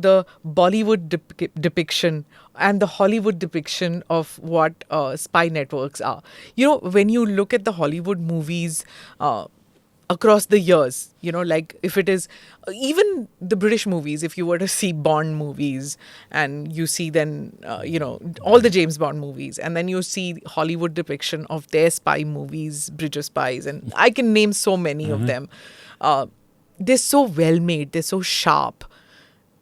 the Bollywood depiction and the Hollywood depiction of what spy networks are. When you look at the Hollywood movies across the years, like if it is even the British movies, if you were to see Bond movies and you see then, all the James Bond movies, and then you see Hollywood depiction of their spy movies, Bridge of Spies, and I can name so many of them. They're so well made, they're so sharp.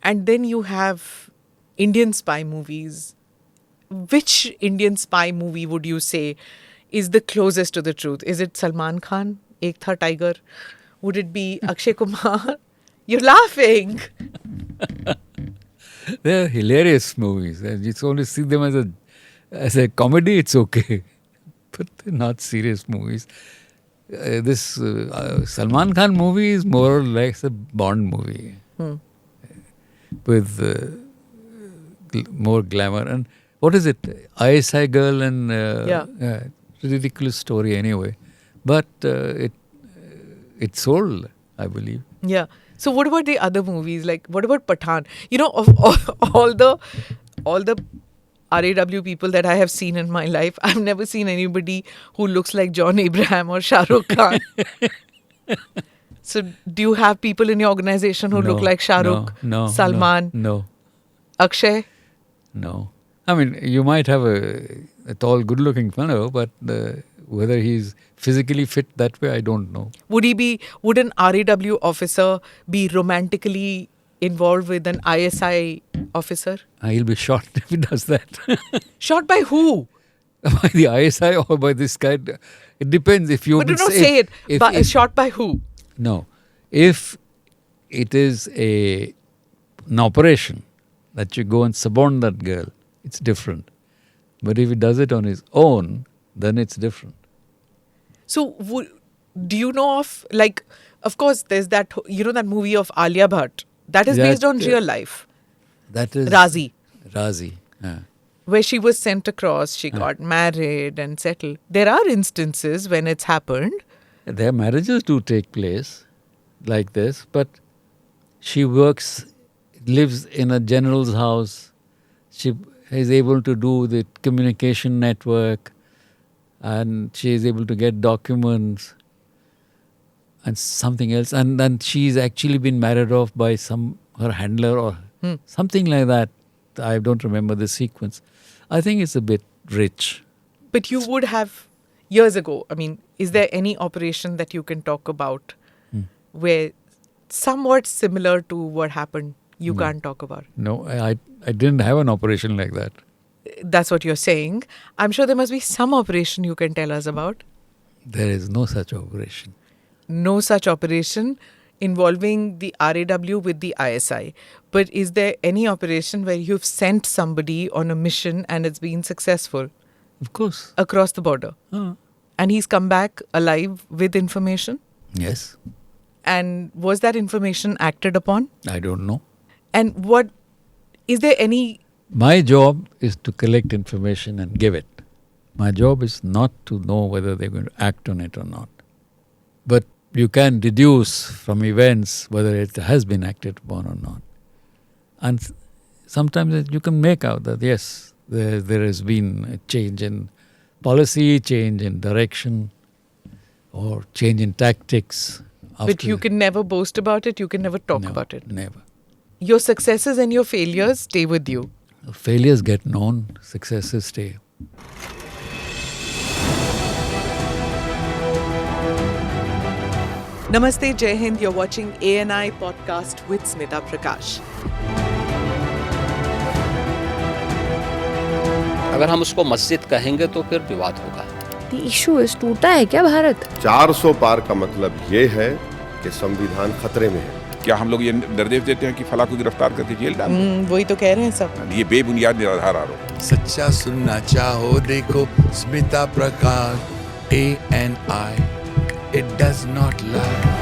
And then you have Indian spy movies. Which Indian spy movie would you say is the closest to the truth? Is it Salman Khan? Ek Tha Tiger? Would it be Akshay Kumar? You're laughing. They're hilarious movies. You only see them as a comedy, it's okay. But they're not serious movies. This Salman Khan movie is more or less a Bond movie. With more glamour. And what is it? RAW-ISI girl and ridiculous story anyway. But it sold, I believe. Yeah. So what about the other movies? Like, what about Pathaan? Of all the R&AW people that I have seen in my life, I've never seen anybody who looks like John Abraham or Shah Rukh Khan. So do you have people in your organization who look like Shah Rukh, Salman? No. Akshay? No. I mean, you might have a tall, good-looking fellow, but whether he's physically fit that way, I don't know. Would an R&AW officer be romantically involved with an ISI officer? He'll be shot if he does that. Shot by who? By the ISI or by this guy? It depends. If you but do not say it. If shot by who? No. If it is an operation that you go and suborn that girl, it's different. But if he does it on his own, then it's different. So, do you know of, of course, there's that, that movie of Alia Bhatt. That is based on real life. That is... RAW-ISI. Where she was sent across, she got married and settled. There are instances when it's happened. Their marriages do take place like this, but she lives in a general's house. She is able to do the communication network, and she is able to get documents and something else. And then she's actually been married off by her handler or something like that. I don't remember the sequence. I think it's a bit rich. But you would have, years ago, is there any operation that you can talk about where somewhat similar to what happened, you can't talk about? No, I didn't have an operation like that. That's what you're saying. I'm sure there must be some operation you can tell us about. There is no such operation. No such operation involving the R&AW with the ISI. But is there any operation where you've sent somebody on a mission and it's been successful? Of course. Across the border? And he's come back alive with information? Yes. And was that information acted upon? I don't know. And is there any... My job is to collect information and give it. My job is not to know whether they're going to act on it or not. But you can deduce from events whether it has been acted upon or not. And sometimes you can make out that, yes, there has been a change in policy, change in direction, or change in tactics. But you can never boast about it, you can never talk about it. Never. Your successes and your failures stay with you. Failures get known, successes stay. Namaste, Jai Hind. You're watching ANI podcast with Smita Prakash. अगर हम उसको मस्जिद कहेंगे तो फिर विवाद होगा. The issue is टूटा है क्या भारत? 400 पार का मतलब ये है कि संविधान खतरे में है. क्या हम लोग ये निर्देश देते हैं कि फला को गिरफ्तार करके जेल डाल दें? वही तो कह रहे हैं सब. ये बेबुनियाद निराधार आरोप. सच्चा सुनना चाहो देखो स्मिता प्रकाश ANI. It does not lie.